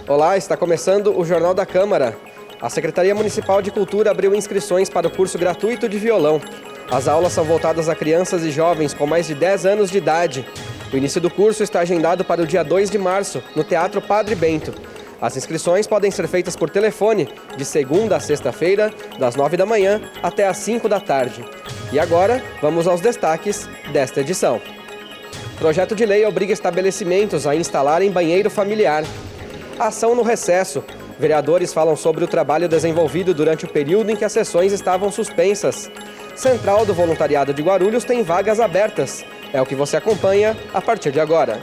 Olá, está começando o Jornal da Câmara. A Secretaria Municipal de Cultura abriu inscrições para o curso gratuito de violão. As aulas são voltadas a crianças e jovens com mais de 10 anos de idade. O início do curso está agendado para o dia 2 de março, no Teatro Padre Bento. As inscrições podem ser feitas por telefone, de segunda a sexta-feira, das 9 da manhã até às 5 da tarde. E agora, vamos aos destaques desta edição. Projeto de lei obriga estabelecimentos a instalarem banheiro familiar. Ação no recesso. Vereadores falam sobre o trabalho desenvolvido durante o período em que as sessões estavam suspensas. Central do Voluntariado de Guarulhos tem vagas abertas. É o que você acompanha a partir de agora.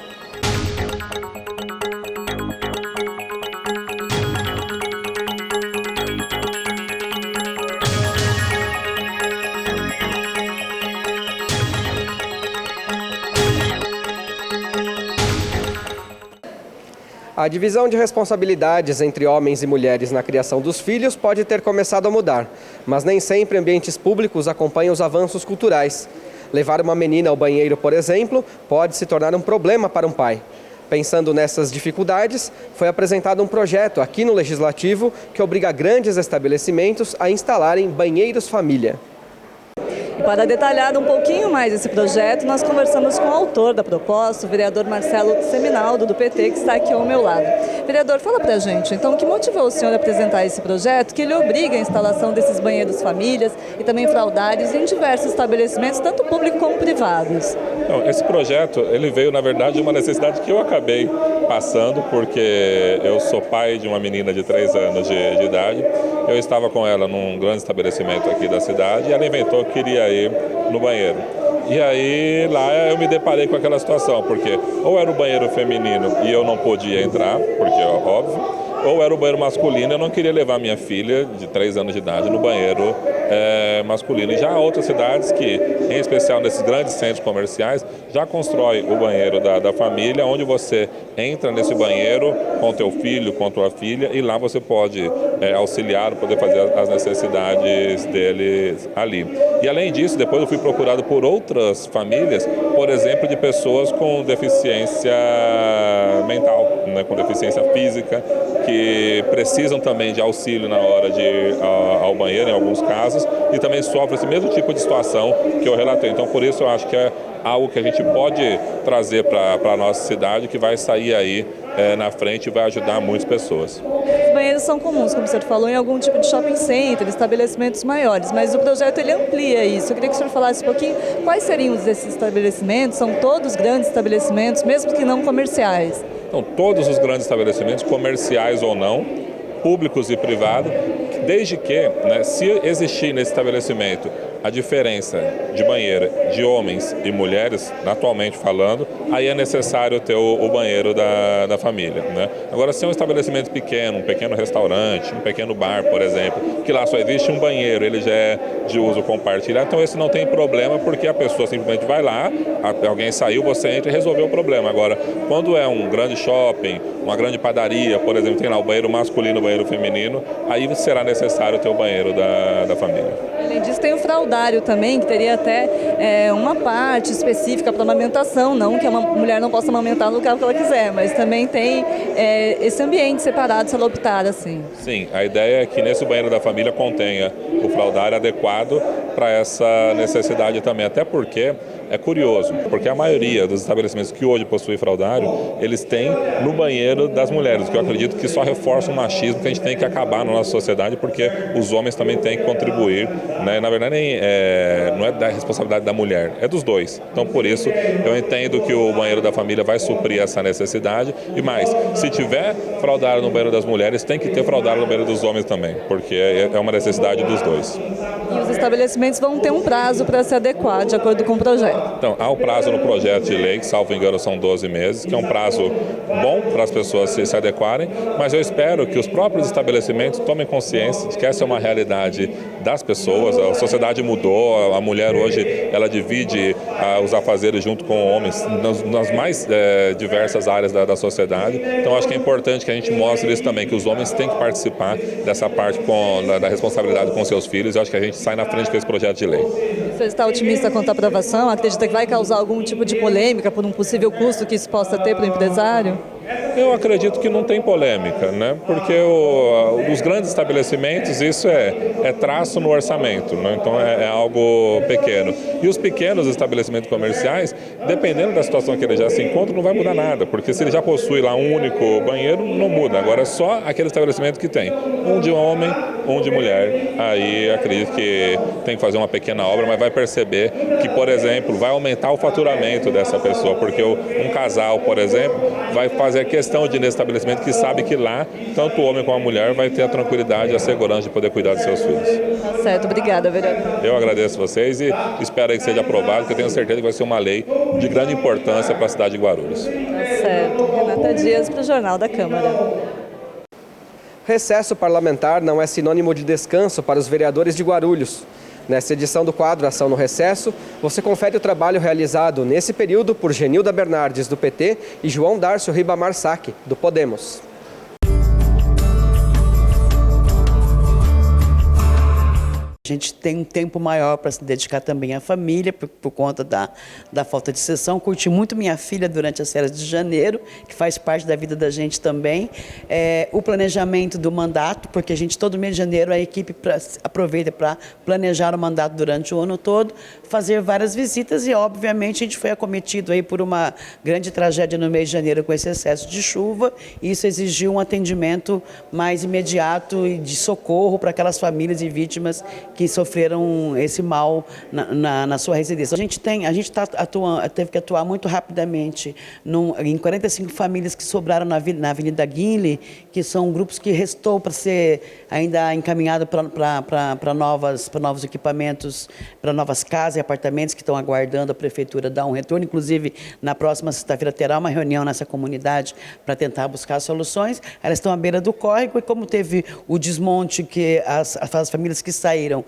A divisão de responsabilidades entre homens e mulheres na criação dos filhos pode ter começado a mudar, mas nem sempre ambientes públicos acompanham os avanços culturais. Levar uma menina ao banheiro, por exemplo, pode se tornar um problema para um pai. Pensando nessas dificuldades, foi apresentado um projeto aqui no Legislativo que obriga grandes estabelecimentos a instalarem banheiros família. Para detalhar um pouquinho mais esse projeto, nós conversamos com o autor da proposta, o vereador Marcelo Seminaldo, do PT, que está aqui ao meu lado. Vereador, fala pra gente, então, o que motivou o senhor a apresentar esse projeto, que ele obriga a instalação desses banheiros famílias e também fraldários em diversos estabelecimentos, tanto públicos como privados? Então, esse projeto, ele veio, na verdade, de uma necessidade que eu acabei passando, porque eu sou pai de uma menina de 3 anos de idade. Eu estava com ela num grande estabelecimento aqui da cidade e ela inventou que queria ir no banheiro. E aí lá eu me deparei com aquela situação, porque ou era o banheiro feminino e eu não podia entrar, porque é óbvio, ou era o banheiro masculino e eu não queria levar minha filha de 3 anos de idade no banheiro masculino. E já há outras cidades que, em especial nesses grandes centros comerciais, já constrói o banheiro da família, onde você entra nesse banheiro com teu filho, com tua filha, e lá você pode auxiliar, poder fazer as necessidades deles ali. E além disso, depois eu fui procurado por outras famílias, por exemplo, de pessoas com deficiência mental, né, com deficiência física, que precisam também de auxílio na hora de ir ao banheiro, em alguns casos, e também sofrem esse mesmo tipo de situação que eu relatei. Então, por isso, eu acho que é algo que a gente pode trazer para a nossa cidade, que vai sair aí na frente e vai ajudar muitas pessoas. Os banheiros são comuns, como o senhor falou, em algum tipo de shopping center, estabelecimentos maiores, mas o projeto ele amplia isso. Eu queria que o senhor falasse um pouquinho quais seriam esses estabelecimentos, são todos grandes estabelecimentos, mesmo que não comerciais? Então, todos os grandes estabelecimentos, comerciais ou não, públicos e privados, desde que, né, se existir nesse estabelecimento a diferença de banheiro de homens e mulheres, atualmente falando, aí é necessário ter o banheiro da família, né? Agora, se é um estabelecimento pequeno, um pequeno restaurante, um pequeno bar, por exemplo, que lá só existe um banheiro, ele já é de uso compartilhado, então esse não tem problema, porque a pessoa simplesmente vai lá, alguém saiu, você entra e resolveu o problema. Agora, quando é um grande shopping, uma grande padaria, por exemplo, tem lá o banheiro masculino, o banheiro feminino, aí será necessário ter o banheiro da família. Além disso, tem o fraldário também, que teria até uma parte específica para amamentação, não que a mulher não possa amamentar no local que ela quiser, mas também tem esse ambiente separado, se ela optar assim. Sim, a ideia é que nesse banheiro da família contenha o fraldário adequado para essa necessidade também, até porque é curioso, porque a maioria dos estabelecimentos que hoje possuem fraldário, eles têm no banheiro das mulheres, que eu acredito que só reforça o machismo que a gente tem que acabar na nossa sociedade, porque os homens também têm que contribuir, né? Na verdade, não é da responsabilidade da mulher, é dos dois. Então, por isso, eu entendo que o banheiro da família vai suprir essa necessidade. E mais, se tiver fraldário no banheiro das mulheres, tem que ter fraldário no banheiro dos homens também, porque é uma necessidade dos dois. E os estabelecimentos vão ter um prazo para se adequar, de acordo com o projeto? Então, há um prazo no projeto de lei, que, salvo engano, são 12 meses, que é um prazo bom para as pessoas se adequarem, mas eu espero que os próprios estabelecimentos tomem consciência de que essa é uma realidade das pessoas. A sociedade mudou, a mulher hoje ela divide os afazeres junto com homens nas mais diversas áreas da sociedade. Então, acho que é importante que a gente mostre isso também, que os homens têm que participar dessa parte da responsabilidade com seus filhos. Eu acho que a gente sai na frente com esse projeto de lei. Você está otimista quanto à aprovação? Acredita que vai causar algum tipo de polêmica por um possível custo que isso possa ter para o empresário? Eu acredito que não tem polêmica, né? Porque os grandes estabelecimentos, isso é traço no orçamento, né? Então é algo pequeno. E os pequenos estabelecimentos comerciais, dependendo da situação que ele já se encontra, não vai mudar nada, porque se ele já possui lá um único banheiro, não muda. Agora é só aquele estabelecimento que tem um de homem, um de mulher. Aí acredito que tem que fazer uma pequena obra, mas vai perceber que, por exemplo, vai aumentar o faturamento dessa pessoa, porque um casal, por exemplo, vai fazer a questão de ir nesse estabelecimento que sabe que lá, tanto o homem como a mulher vai ter a tranquilidade e a segurança de poder cuidar dos seus filhos. Tá certo, obrigada, vereador. Eu agradeço vocês e espero aí que seja aprovado, porque eu tenho certeza que vai ser uma lei de grande importância para a cidade de Guarulhos. Tá certo. Renata Dias para o Jornal da Câmara. Recesso parlamentar não é sinônimo de descanso para os vereadores de Guarulhos. Nessa edição do quadro Ação no Recesso, você confere o trabalho realizado nesse período por Genilda Bernardes, do PT, e João Dárcio Ribamar Saque, do Podemos. A gente tem um tempo maior para se dedicar também à família, por conta da falta de sessão. Curti muito minha filha durante as férias de janeiro, que faz parte da vida da gente também. O planejamento do mandato, porque a gente, todo mês de janeiro, a equipe aproveita para planejar o mandato durante o ano todo, fazer várias visitas e, obviamente, a gente foi acometido aí por uma grande tragédia no mês de janeiro com esse excesso de chuva, e isso exigiu um atendimento mais imediato e de socorro para aquelas famílias e vítimas que sofreram esse mal na sua residência. A gente teve que atuar muito rapidamente em 45 famílias que sobraram na Avenida Guinle, que são grupos que restou para ser ainda encaminhado para novos equipamentos, para novas casas e apartamentos que estão aguardando a prefeitura dar um retorno. Inclusive, na próxima sexta-feira terá uma reunião nessa comunidade para tentar buscar soluções. Elas estão à beira do córrego e como teve o desmonte que as famílias que saíram,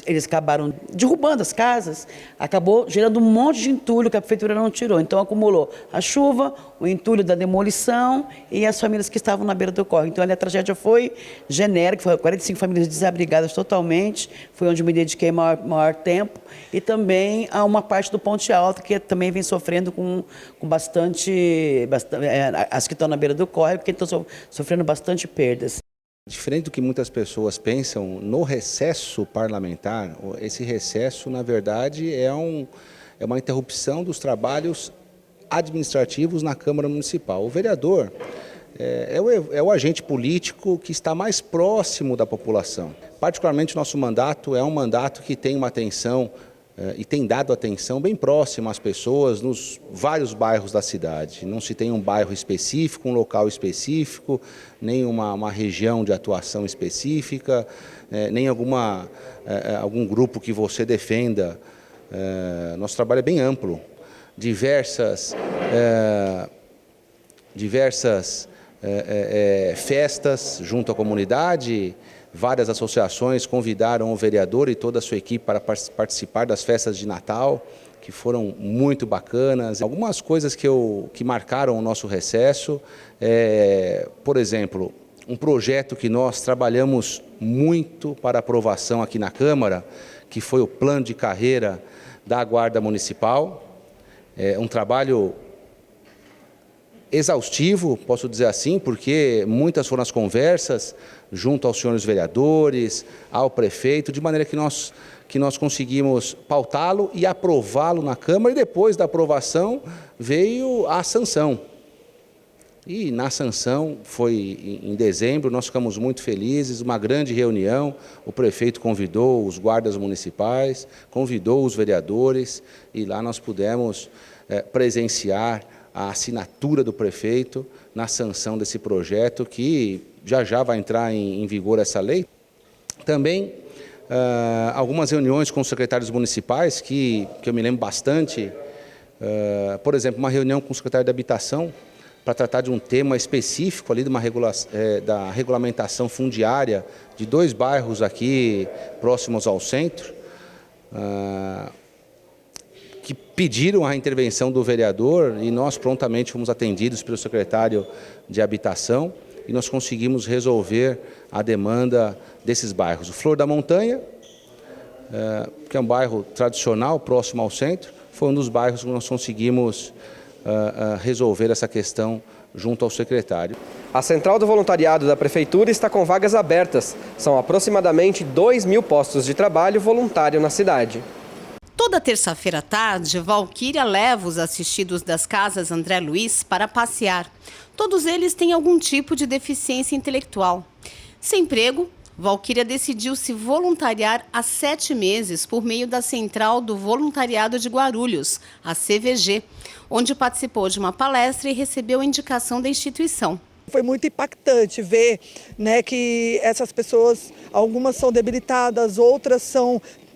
eles acabaram derrubando as casas, acabou gerando um monte de entulho que a prefeitura não tirou. Então acumulou a chuva, o entulho da demolição e as famílias que estavam na beira do córrego. Então a tragédia foi genérica, foram 45 famílias desabrigadas totalmente, foi onde me dediquei maior tempo, e também a uma parte do Ponte Alto que também vem sofrendo com bastante as que estão na beira do córrego, que estão sofrendo bastante perdas. Diferente do que muitas pessoas pensam, no recesso parlamentar, esse recesso, na verdade, é uma interrupção dos administrativos na Câmara Municipal. O vereador é o agente político que está mais próximo da população. Particularmente, nosso mandato é um mandato que tem uma atenção e tem dado atenção bem próxima às pessoas nos vários bairros da cidade. Não se tem um bairro específico, um local específico, nem uma região de atuação específica, nem algum grupo que você defenda. Nosso trabalho é bem amplo. Diversas festas junto à comunidade. Várias associações convidaram o vereador e toda a sua equipe para participar das festas de Natal, que foram muito bacanas. Algumas coisas que marcaram o nosso recesso, por exemplo, um projeto que nós trabalhamos muito para aprovação aqui na Câmara, que foi o plano de carreira da Guarda Municipal. Um trabalho exaustivo, posso dizer assim, porque muitas foram as conversas junto aos senhores vereadores, ao prefeito, de maneira que nós conseguimos pautá-lo e aprová-lo na Câmara, e depois da aprovação veio a sanção. E na sanção, foi em dezembro, nós ficamos muito felizes, uma grande reunião, o prefeito convidou os guardas municipais, convidou os vereadores, e lá nós pudemos presenciar a assinatura do prefeito na sanção desse projeto, que já vai entrar em vigor essa lei. Também algumas reuniões com os secretários municipais, que eu me lembro bastante, por exemplo, uma reunião com o secretário de Habitação, para tratar de um tema específico ali da regulamentação fundiária de 2 bairros aqui próximos ao centro, que pediram a intervenção do vereador, e nós prontamente fomos atendidos pelo secretário de Habitação e nós conseguimos resolver a demanda desses bairros. O Flor da Montanha, que é um bairro tradicional, próximo ao centro, foi um dos bairros que nós conseguimos resolver essa questão junto ao secretário. A Central do Voluntariado da Prefeitura está com vagas abertas. São aproximadamente 2.000 postos de trabalho voluntário na cidade. Toda terça-feira à tarde, Valquíria leva os assistidos das casas André Luiz para passear. Todos eles têm algum tipo de deficiência intelectual. Sem emprego, Valquíria decidiu se voluntariar há 7 meses por meio da Central do Voluntariado de Guarulhos, a CVG, onde participou de uma palestra e recebeu a indicação da instituição. Foi muito impactante ver, né, que essas pessoas, algumas são debilitadas, outras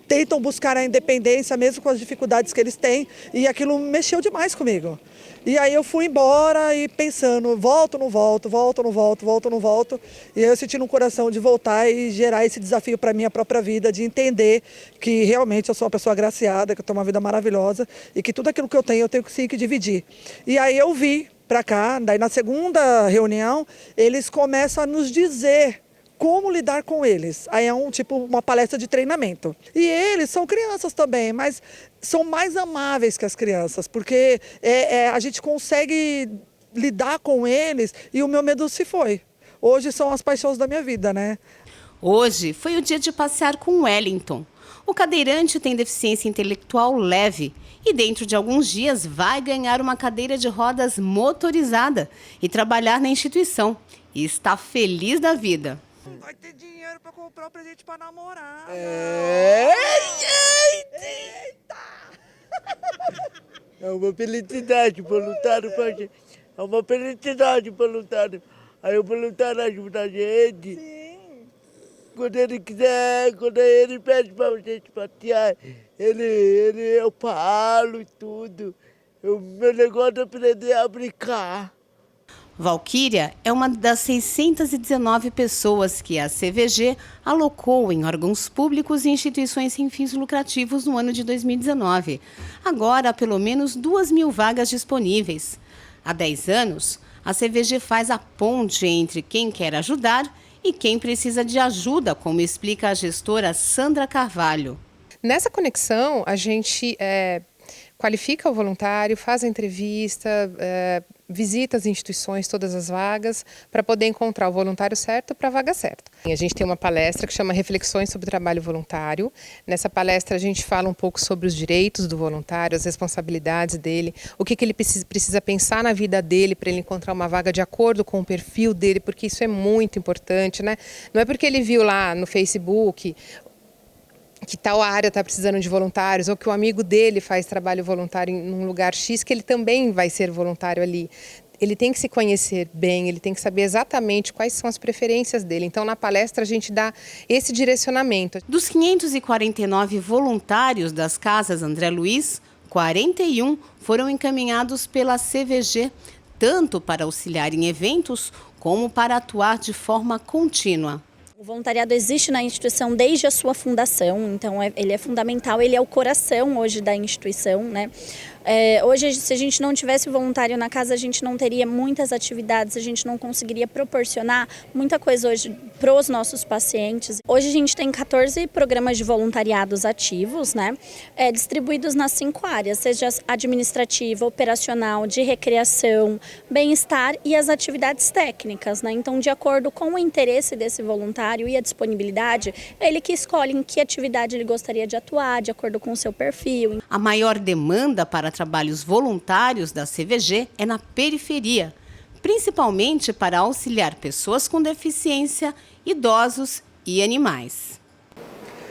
tentam buscar a independência mesmo com as dificuldades que eles têm, e aquilo mexeu demais comigo. E aí eu fui embora e pensando, volto, não volto, volto, não volto, volto, não volto. E aí eu senti no coração de voltar e gerar esse desafio para a minha própria vida, de entender que realmente eu sou uma pessoa agraciada, que eu tenho uma vida maravilhosa e que tudo aquilo que eu tenho que dividir. E aí eu vi para cá, daí na segunda reunião, eles começam a nos dizer como lidar com eles. Aí é uma palestra de treinamento. E eles são crianças também, mas são mais amáveis que as crianças, porque a gente consegue lidar com eles e o meu medo se foi. Hoje são as paixões da minha vida, né? Hoje foi o dia de passear com Wellington. O cadeirante tem deficiência intelectual leve e dentro de alguns dias vai ganhar uma cadeira de rodas motorizada e trabalhar na instituição. E está feliz da vida. Vai ter dinheiro para comprar um presente para namorar. Eita! É uma felicidade voluntário pra gente. É uma felicidade voluntário. Aí o voluntário ajuda a gente. Sim. Quando ele quiser, quando ele pede pra gente passear, eu falo e tudo. Meu negócio é aprender a brincar. Valquíria é uma das 619 pessoas que a CVG alocou em órgãos públicos e instituições sem fins lucrativos no ano de 2019. Agora há pelo menos 2.000 vagas disponíveis. Há 10 anos, a CVG faz a ponte entre quem quer ajudar e quem precisa de ajuda, como explica a gestora Sandra Carvalho. Nessa conexão, a gente qualifica o voluntário, faz a entrevista, visita as instituições, todas as vagas, para poder encontrar o voluntário certo para a vaga certa. A gente tem uma palestra que chama Reflexões sobre o Trabalho Voluntário. Nessa palestra a gente fala um pouco sobre os direitos do voluntário, as responsabilidades dele, o que ele precisa pensar na vida dele para ele encontrar uma vaga de acordo com o perfil dele, porque isso é muito importante, né? Não é porque ele viu lá no Facebook que tal área está precisando de voluntários, ou que o amigo dele faz trabalho voluntário em um lugar X, que ele também vai ser voluntário ali. Ele tem que se conhecer bem, ele tem que saber exatamente quais são as preferências dele. Então, na palestra, a gente dá esse direcionamento. Dos 549 voluntários das casas André Luiz, 41 foram encaminhados pela CVG, tanto para auxiliar em eventos, como para atuar de forma contínua. O voluntariado existe na instituição desde a sua fundação, então ele é fundamental, ele é o coração hoje da instituição, né? Hoje, se a gente não tivesse voluntário na casa, a gente não teria muitas atividades, a gente não conseguiria proporcionar muita coisa hoje para os nossos pacientes. Hoje a gente tem 14 programas de voluntariados ativos, né? Distribuídos nas 5 áreas, seja administrativa, operacional, de recreação, bem-estar e as atividades técnicas, né? Então, de acordo com o interesse desse voluntário e a disponibilidade, é ele que escolhe em que atividade ele gostaria de atuar, de acordo com o seu perfil. A maior demanda para trabalhos voluntários da CVG é na periferia, principalmente para auxiliar pessoas com deficiência, idosos e animais.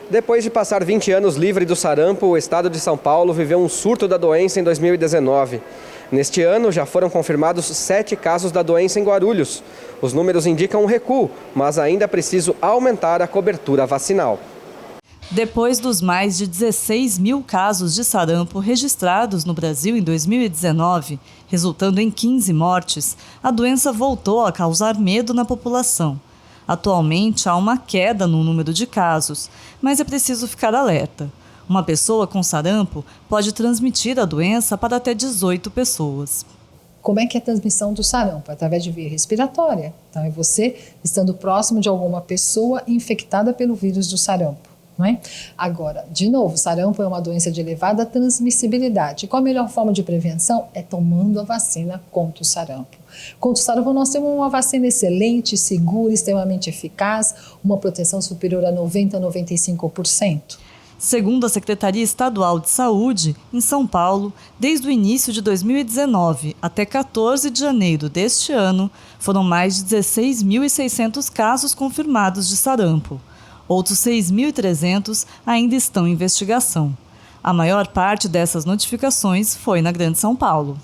Depois de passar 20 anos livre do sarampo, o estado de São Paulo viveu um surto da doença em 2019. Neste ano, já foram confirmados 7 casos da doença em Guarulhos. Os números indicam um recuo, mas ainda é preciso aumentar a cobertura vacinal. Depois dos mais de 16.000 casos de sarampo registrados no Brasil em 2019, resultando em 15 mortes, a doença voltou a causar medo na população. Atualmente há uma queda no número de casos, mas é preciso ficar alerta. Uma pessoa com sarampo pode transmitir a doença para até 18 pessoas. Como é que é a transmissão do sarampo? Através de via respiratória. Então é você estando próximo de alguma pessoa infectada pelo vírus do sarampo. não é? Agora, de novo, sarampo é uma doença de elevada transmissibilidade. Qual a melhor forma de prevenção? É tomando a vacina contra o sarampo. Contra o sarampo, nós temos uma vacina excelente, segura, extremamente eficaz, uma proteção superior a 90% a 95%. Segundo a Secretaria Estadual de Saúde, em São Paulo, desde o início de 2019 até 14 de janeiro deste ano, foram mais de 16.600 casos confirmados de sarampo. Outros 6.300 ainda estão em investigação. A maior parte dessas notificações foi na Grande São Paulo.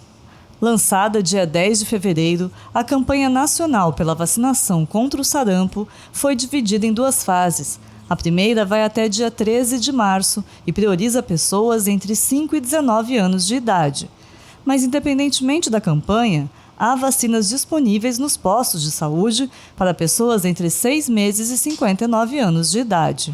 Lançada dia 10 de fevereiro, a campanha nacional pela vacinação contra o sarampo foi dividida em 2 fases. A primeira vai até dia 13 de março e prioriza pessoas entre 5 e 19 anos de idade. Mas, independentemente da campanha, há vacinas disponíveis nos postos de saúde para pessoas entre 6 meses e 59 anos de idade.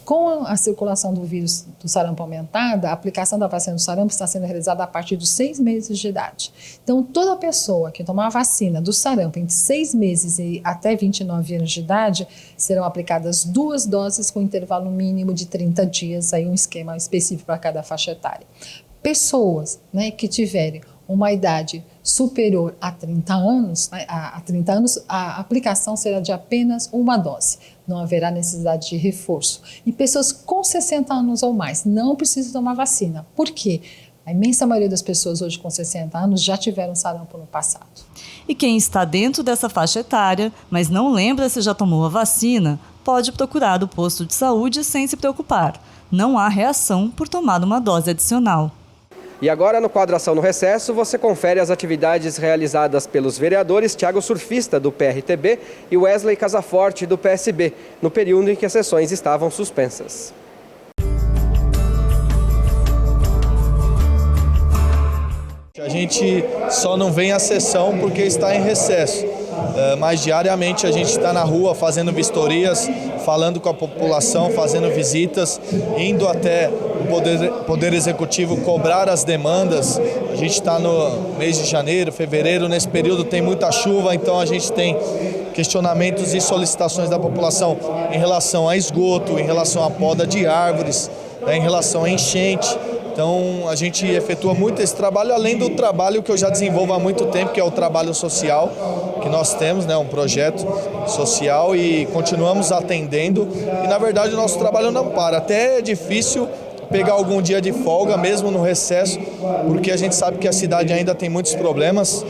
Com a circulação do vírus do sarampo aumentada, a aplicação da vacina do sarampo está sendo realizada a partir dos 6 meses de idade. Então, toda pessoa que tomar a vacina do sarampo entre 6 meses e até 29 anos de idade, serão aplicadas 2 doses com intervalo mínimo de 30 dias, aí um esquema específico para cada faixa etária. Pessoas, né, que tiverem uma idade superior a 30 anos, né, a aplicação será de apenas 1 dose. Não haverá necessidade de reforço. E pessoas com 60 anos ou mais não precisam tomar vacina. Por quê? A imensa maioria das pessoas hoje com 60 anos já tiveram sarampo no passado. E quem está dentro dessa faixa etária, mas não lembra se já tomou a vacina, pode procurar o posto de saúde sem se preocupar. Não há reação por tomar uma dose adicional. E agora, no quadro Ação no Recesso, você confere as atividades realizadas pelos vereadores Thiago Surfista, do PRTB, e Wesley Casaforte, do PSB, no período em que as sessões estavam suspensas. A gente só não vem à sessão porque está em recesso, mas diariamente a gente está na rua fazendo vistorias, falando com a população, fazendo visitas, indo até o Poder Executivo cobrar as demandas. A gente está no mês de janeiro, fevereiro, nesse período tem muita chuva, então a gente tem questionamentos e solicitações da população em relação a esgoto, em relação à poda de árvores, em relação a enchente. Então, a gente efetua muito esse trabalho, além do trabalho que eu já desenvolvo há muito tempo, que é o trabalho social, que nós temos, né, um projeto social e continuamos atendendo. E, na verdade, o nosso trabalho não para. Até é difícil pegar algum dia de folga, mesmo no recesso, porque a gente sabe que a cidade ainda tem muitos problemas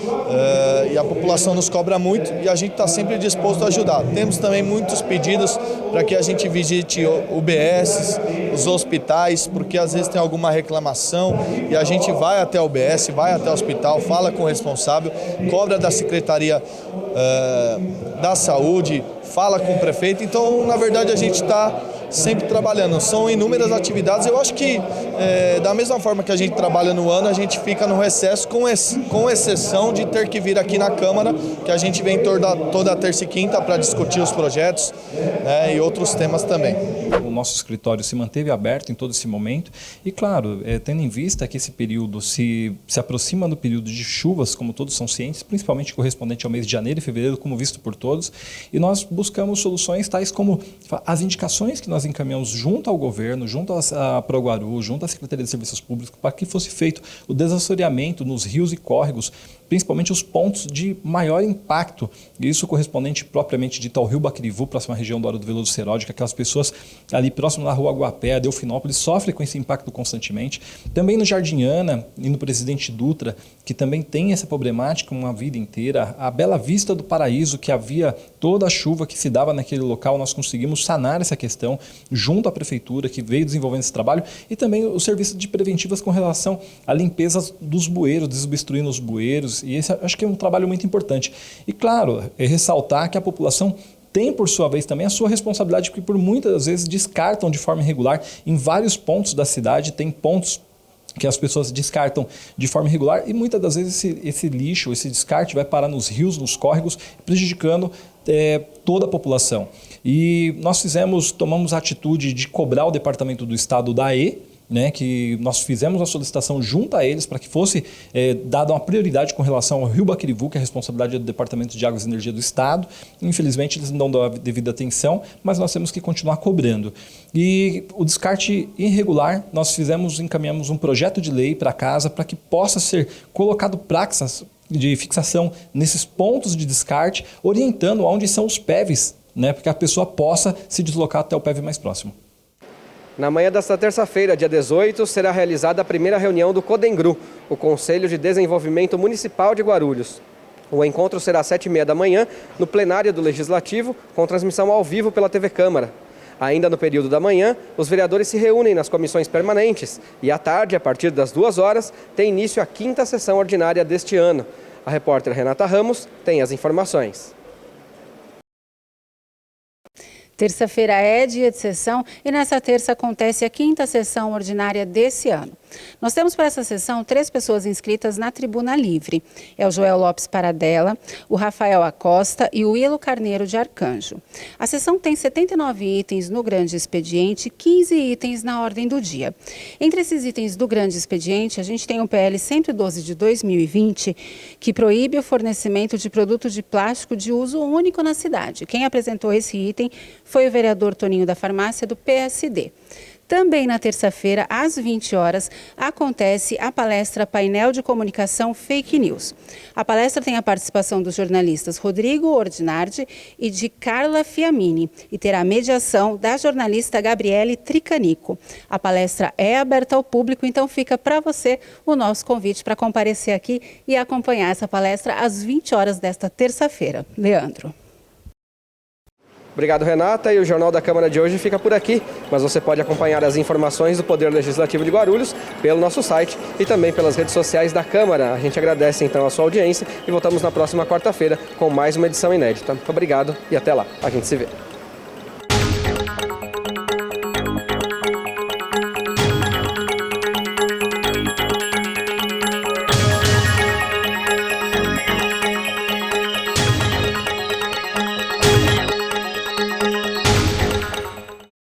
e a população nos cobra muito e a gente está sempre disposto a ajudar. Temos também muitos pedidos para que a gente visite UBS, os hospitais, porque às vezes tem alguma reclamação e a gente vai até o UBS, vai até o hospital, fala com o responsável, cobra da Secretaria da Saúde, fala com o prefeito. Então, na verdade, a gente está sempre trabalhando. São inúmeras atividades. Eu acho que, da mesma forma que a gente trabalha no ano, a gente fica no recesso, com exceção de ter que vir aqui na Câmara, que a gente vem toda terça e quinta para discutir os projetos, né, e outros temas também. O nosso escritório se manteve aberto em todo esse momento e, claro, tendo em vista que esse período se aproxima do período de chuvas, como todos são cientes, principalmente correspondente ao mês de janeiro e fevereiro, como visto por todos, e nós buscamos soluções tais como as indicações que nós encaminhamos junto ao governo, junto à Proguaru, junto à Secretaria de Serviços Públicos, para que fosse feito o desassoreamento nos rios e córregos, principalmente os pontos de maior impacto, isso correspondente propriamente dito ao Rio Baquirivu, próxima região do Hora do Veloso Seródica, aquelas pessoas ali próximo da Rua Aguapé, Delfinópolis, sofrem com esse impacto constantemente. Também no Jardim Ana e no Presidente Dutra, que também tem essa problemática uma vida inteira. A Bela Vista do Paraíso, que havia toda a chuva que se dava naquele local, nós conseguimos sanar essa questão junto à Prefeitura, que veio desenvolvendo esse trabalho, e também o serviço de preventivas com relação à limpeza dos bueiros, desobstruindo os bueiros, e esse acho que é um trabalho muito importante. E claro, ressaltar que a população tem, por sua vez, também a sua responsabilidade, porque por muitas vezes descartam de forma irregular em vários pontos da cidade, tem pontos que as pessoas descartam de forma irregular e muitas das vezes esse lixo, esse descarte vai parar nos rios, nos córregos, prejudicando toda a população. E nós tomamos a atitude de cobrar o Departamento do Estado da AE, né, que nós fizemos a solicitação junto a eles para que fosse dada uma prioridade com relação ao Rio Baquirivu, que é a responsabilidade do Departamento de Águas e Energia do Estado. Infelizmente, eles não dão a devida atenção, mas nós temos que continuar cobrando. E o descarte irregular, nós encaminhamos um projeto de lei para casa para que possa ser colocado praxas de fixação nesses pontos de descarte, orientando onde são os PEVs, né, para que a pessoa possa se deslocar até o PEV mais próximo. Na manhã desta terça-feira, dia 18, será realizada a primeira reunião do CODENGRU, o Conselho de Desenvolvimento Municipal de Guarulhos. O encontro será às 7h30 da manhã, no plenário do Legislativo, com transmissão ao vivo pela TV Câmara. Ainda no período da manhã, os vereadores se reúnem nas comissões permanentes e, à tarde, a partir das 2 horas, tem início a 5ª sessão ordinária deste ano. A repórter Renata Ramos tem as informações. Terça-feira é dia de sessão e nessa terça acontece a 5ª sessão ordinária desse ano. Nós temos para essa sessão 3 pessoas inscritas na Tribuna Livre. É o Joel Lopes Paradella, o Rafael Acosta e o Willo Carneiro de Arcanjo. A sessão tem 79 itens no grande expediente, 15 itens na ordem do dia. Entre esses itens do grande expediente, a gente tem o PL 112 de 2020, que proíbe o fornecimento de produtos de plástico de uso único na cidade. Quem apresentou esse item foi o vereador Toninho da Farmácia, do PSD. Também na terça-feira, às 20 horas, acontece a palestra Painel de Comunicação Fake News. A palestra tem a participação dos jornalistas Rodrigo Ordinardi e de Carla Fiamini e terá a mediação da jornalista Gabriele Tricanico. A palestra é aberta ao público, então fica para você o nosso convite para comparecer aqui e acompanhar essa palestra às 20 horas desta terça-feira. Leandro. Obrigado, Renata. E o Jornal da Câmara de hoje fica por aqui, mas você pode acompanhar as informações do Poder Legislativo de Guarulhos pelo nosso site e também pelas redes sociais da Câmara. A gente agradece então a sua audiência e voltamos na próxima quarta-feira com mais uma edição inédita. Muito obrigado e até lá. A gente se vê.